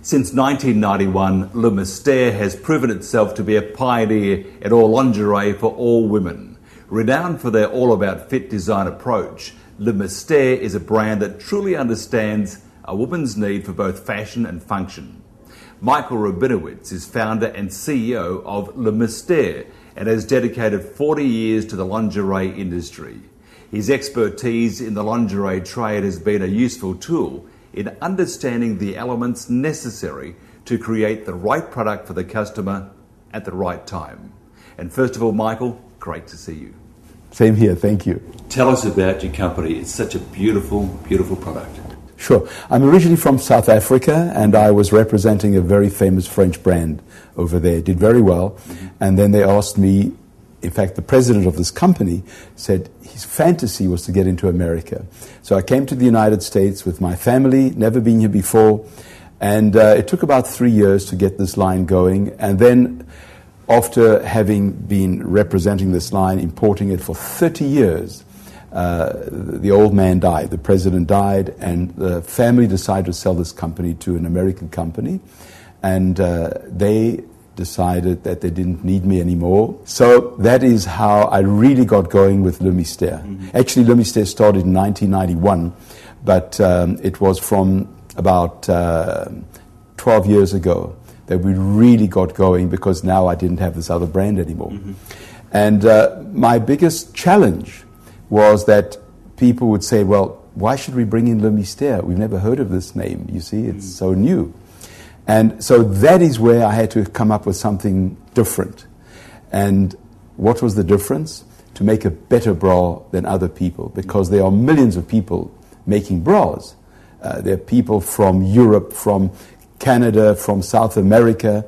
Since 1991, Le Mystere has proven itself to be a pioneer in all lingerie for all women. Renowned for their all-about-fit design approach, Le Mystere is a brand that truly understands a woman's need for both fashion and function. Michael Rabinowitz is founder and CEO of Le Mystere and has dedicated 40 years to the lingerie industry. His expertise in the lingerie trade has been a useful tool in understanding the elements necessary to create the right product for the customer at the right time. And first of all, Michael, great to see you. Same here, thank you. Tell us about your company. It's such a beautiful, beautiful product. Sure. I'm originally from South Africa, and I was representing a very famous French brand over there. Did very well. Mm-hmm. And then they asked me, in fact, the president of this company said his fantasy was to get into America. So I came to the United States with my family, never been here before, and it took about 3 years to get this line going. And then after having been representing this line, importing it for 30 years, the old man died, the president died, and the family decided to sell this company to an American company, and they decided that they didn't need me anymore. So that is how I really got going with Le Mystere. Mm-hmm. Actually, Le Mystere started in 1991, but it was from about 12 years ago that we really got going, because now I didn't have this other brand anymore. Mm-hmm. And my biggest challenge was that people would say, well, why should we bring in Le Mystere? We've never heard of this name, you see, it's so new. And so that is where I had to come up with something different. And what was the difference? To make a better bra than other people, because there are millions of people making bras. There are people from Europe, from Canada, from South America,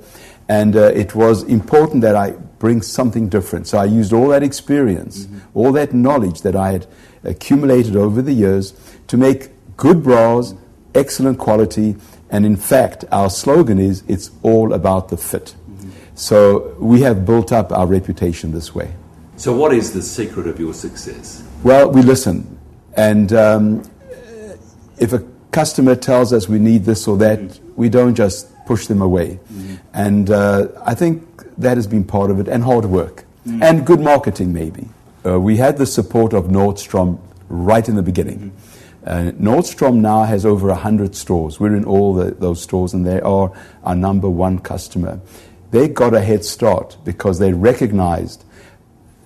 and it was important that I bring something different. So I used all that experience, all that knowledge that I had accumulated over the years to make good bras, excellent quality, and in fact, our slogan is, it's all about the fit. Mm-hmm. So we have built up our reputation this way. So what is the secret of your success? Well, we listen. And if a customer tells us we need this or that, we don't just push them away. Mm-hmm. And I think that has been part of it, and hard work. Mm-hmm. And good marketing, maybe. We had the support of Nordstrom right in the beginning. Mm-hmm. Nordstrom now has over 100 stores. We're in all those stores, and they are our number one customer. They got a head start because they recognized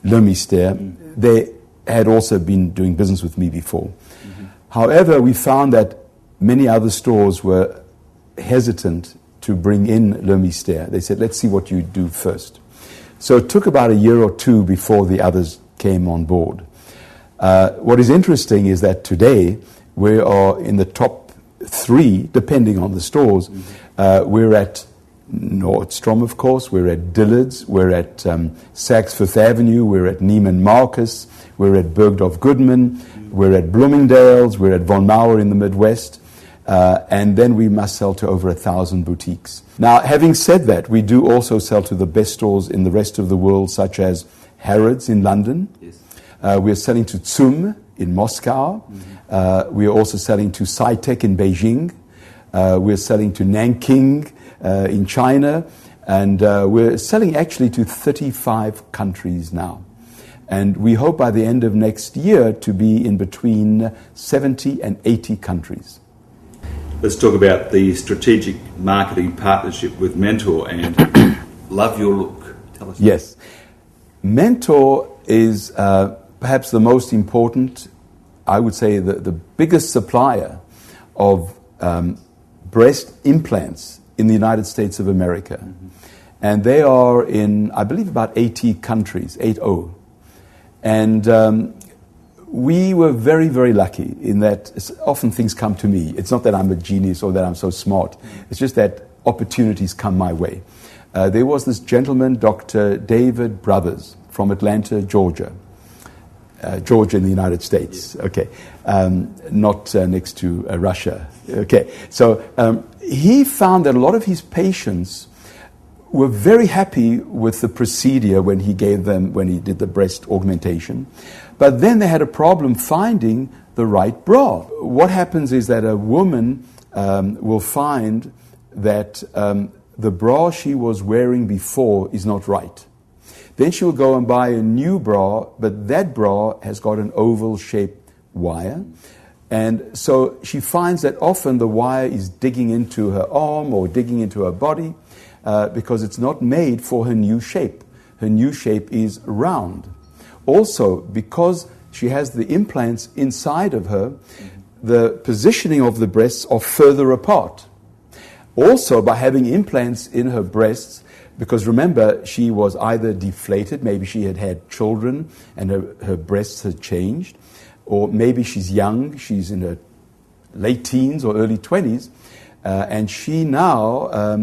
Le Mystere. Mm-hmm. They had also been doing business with me before. Mm-hmm. However, we found that many other stores were hesitant to bring in Le Mystere. They said, let's see what you do first. So it took about a year or two before the others came on board. What is interesting is that today we are in the top 3, depending on the stores. Mm-hmm. We're at Nordstrom, of course. We're at Dillard's. We're at Saks Fifth Avenue. We're at Neiman Marcus. We're at Bergdorf Goodman. Mm-hmm. We're at Bloomingdale's. We're at Von Maur in the Midwest. And then we must sell to over 1,000 boutiques. Now, having said that, we do also sell to the best stores in the rest of the world, such as Harrods in London. Yes. We're selling to Zum in Moscow. Mm-hmm. We are also selling to Sci-Tech in Beijing. We're selling to Nanking in China. And we're selling actually to 35 countries now. And we hope by the end of next year to be in between 70 and 80 countries. Let's talk about the strategic marketing partnership with Mentor and Love Your Look. Tell us. Yes. Mentor is perhaps the most important, I would say the biggest supplier of breast implants in the United States of America. Mm-hmm. And they are in, I believe, about 80 countries, 80. And we were very, very lucky in that often things come to me. It's not that I'm a genius or that I'm so smart. It's just that opportunities come my way. There was this gentleman, Dr. David Brothers, from Atlanta, Georgia. Georgia in the United States. Okay. Not next to Russia. Okay. So he found that a lot of his patients were very happy with the procedure when he did the breast augmentation. But then they had a problem finding the right bra. What happens is that a woman will find that the bra she was wearing before is not right. Then she will go and buy a new bra, but that bra has got an oval-shaped wire. And so she finds that often the wire is digging into her arm or digging into her body because it's not made for her new shape. Her new shape is round. Also, because she has the implants inside of her, the positioning of the breasts are further apart. Also, by having implants in her breasts, because remember, she was either deflated, maybe she had had children and her breasts had changed, or maybe she's young, she's in her late teens or early 20s, and she now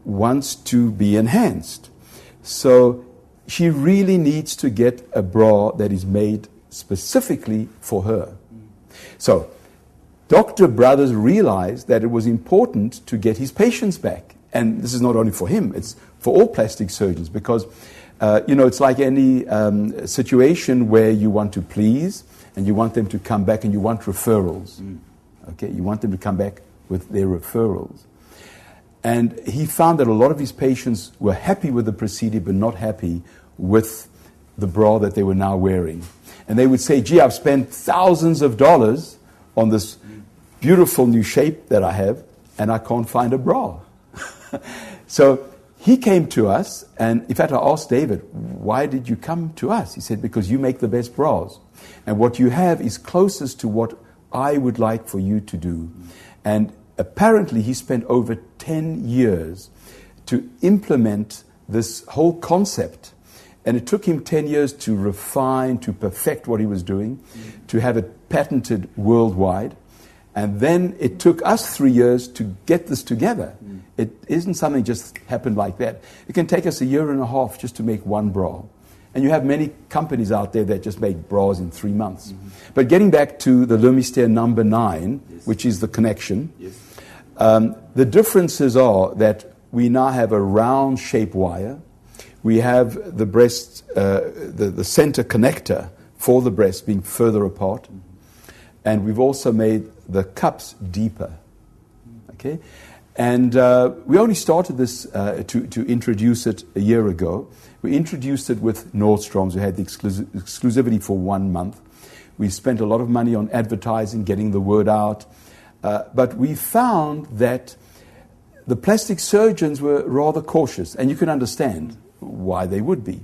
wants to be enhanced. So she really needs to get a bra that is made specifically for her. So Dr. Brothers realized that it was important to get his patients back. And this is not only for him, it's for all plastic surgeons, because it's like any situation where you want to please and you want them to come back and you want referrals. Okay, you want them to come back with their referrals. And he found that a lot of his patients were happy with the procedure but not happy with the bra that they were now wearing. And they would say, gee, I've spent thousands of dollars on this beautiful new shape that I have, and I can't find a bra. So he came to us, and in fact I asked David, why did you come to us? He said, because you make the best bras. And what you have is closest to what I would like for you to do. And apparently he spent over 10 years to implement this whole concept. And it took him 10 years to refine, to perfect what he was doing, to have it patented worldwide. And then it took us 3 years to get this together. It isn't something just happened like that. It can take us a year and a half just to make one bra. And you have many companies out there that just make bras in 3 months. But getting back to the Le Mystere number 9, which is the connection, the differences are that we now have a round shape wire. We have the breast, the center connector for the breast being further apart. And we've also made the cups deeper. Okay? And we only started this to introduce it a year ago. We introduced it with Nordstrom's. We had the exclusivity for 1 month. We spent a lot of money on advertising, getting the word out. But we found that the plastic surgeons were rather cautious. And you can understand why they would be.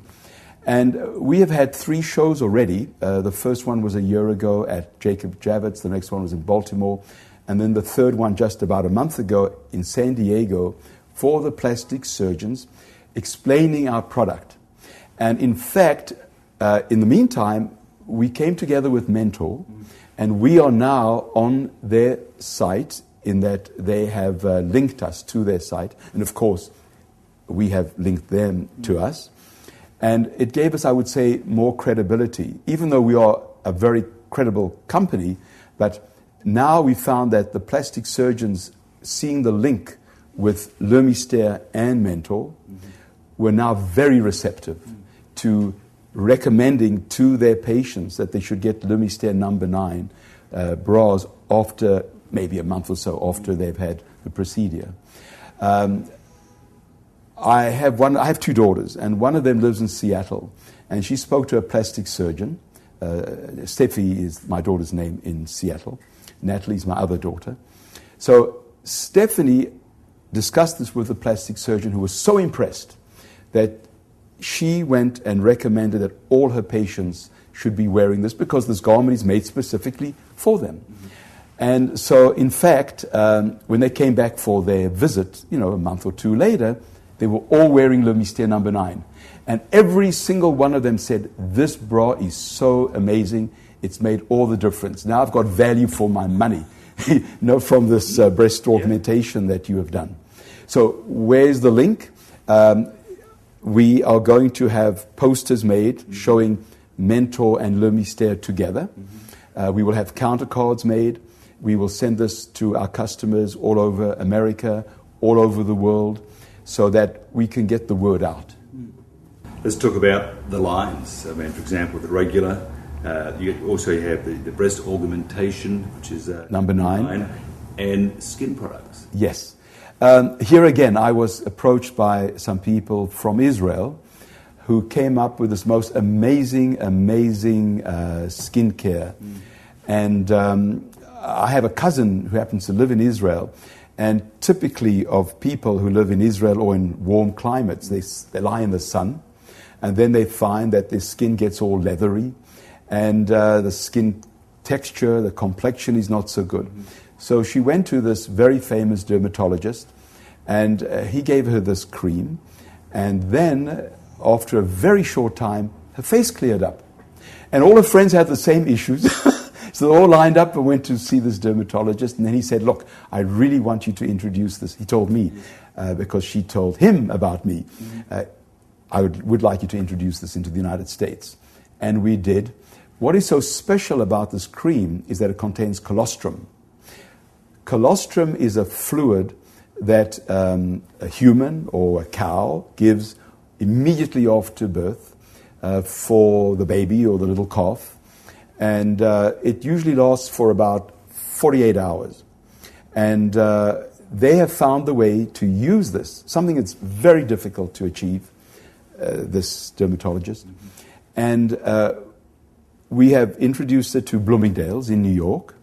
And we have had 3 shows already. The first one was a year ago at Jacob Javits. The next one was in Baltimore. And then the third one just about a month ago in San Diego for the plastic surgeons, explaining our product. And in fact, in the meantime, we came together with Mentor, and we are now on their site in that they have linked us to their site. And of course, we have linked them to us. And it gave us, I would say, more credibility, even though we are a very credible company. But now we found that the plastic surgeons, seeing the link with Le Mystere and Mentor, were now very receptive to recommending to their patients that they should get Le Mystere number 9 bras after maybe a month or so after they've had the procedure. I have 2 daughters, and one of them lives in Seattle, and she spoke to a plastic surgeon. Steffi is my daughter's name in Seattle. Natalie's my other daughter. So Stephanie discussed this with the plastic surgeon, who was so impressed that she went and recommended that all her patients should be wearing this because this garment is made specifically for them. And so, in fact, when they came back for their visit, a month or 2 later, they were all wearing Le Mystere number 9. And every single one of them said, this bra is so amazing, it's made all the difference. Now I've got value for my money, from this breast augmentation that you have done. So where's the link? We are going to have posters made showing Mentor and Le Mystere together. We will have counter cards made. We will send this to our customers all over America, all over the world, so that we can get the word out. Let's talk about the lines. I mean, for example, the regular. You also have the breast augmentation, which is number 9, and skin products. Yes. Here again, I was approached by some people from Israel who came up with this most amazing skincare. And I have a cousin who happens to live in Israel, and typically of people who live in Israel or in warm climates, they lie in the sun, and then they find that their skin gets all leathery, and the skin texture, the complexion is not so good. So she went to this very famous dermatologist, and he gave her this cream, and then after a very short time, her face cleared up. And all her friends had the same issues. So they all lined up and went to see this dermatologist. And then he said, look, I really want you to introduce this. He told me, because she told him about me. I would like you to introduce this into the United States. And we did. What is so special about this cream is that it contains colostrum. Colostrum is a fluid that a human or a cow gives immediately after birth for the baby or the little calf. And it usually lasts for about 48 hours. And they have found the way to use this, something that's very difficult to achieve, this dermatologist. And we have introduced it to Bloomingdale's in New York.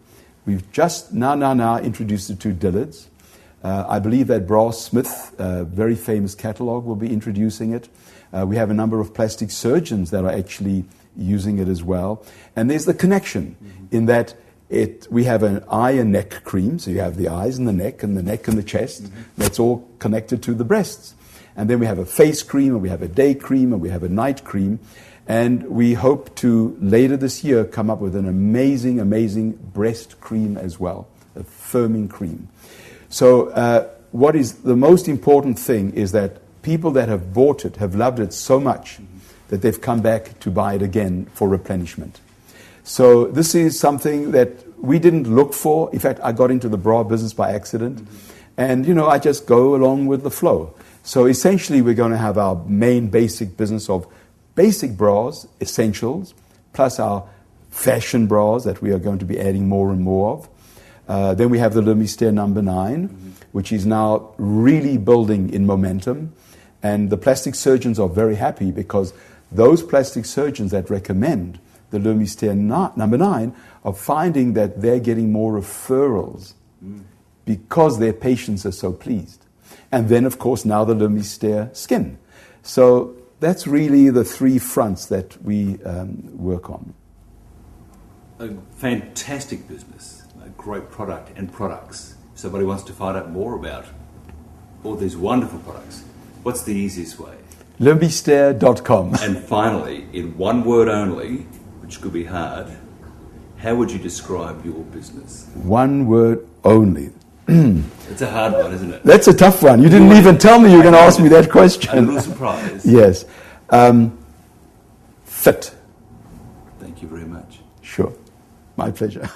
We've just now introduced it to Dillard's. I believe that Brass Smith, a very famous catalog, will be introducing it. We have a number of plastic surgeons that are actually using it as well. And there's the connection in that we have an eye and neck cream, so you have the eyes and the neck and the chest. That's all connected to the breasts. And then we have a face cream, and we have a day cream, and we have a night cream. And we hope to, later this year, come up with an amazing breast cream as well, a firming cream. So what is the most important thing is that people that have bought it have loved it so much that they've come back to buy it again for replenishment. So this is something that we didn't look for. In fact, I got into the bra business by accident. And, I just go along with the flow. So essentially, we're going to have our main basic business of basic bras, essentials, plus our fashion bras that we are going to be adding more and more of. Then we have the Mystere number 9, which is now really building in momentum. And the plastic surgeons are very happy because those plastic surgeons that recommend the Mystere number 9 are finding that they're getting more referrals because their patients are so pleased. And then, of course, now the Mystere skin. So that's really the 3 fronts that we work on. A fantastic business, a great product and products. If somebody wants to find out more about all these wonderful products, what's the easiest way? Mystere.com. And finally, in one word only, which could be hard, how would you describe your business? One word only. It's a hard one, isn't it? That's a tough one. You didn't even tell me you were going to ask me that question. I'm a little surprised. Yes. Fit. Thank you very much. Sure. My pleasure.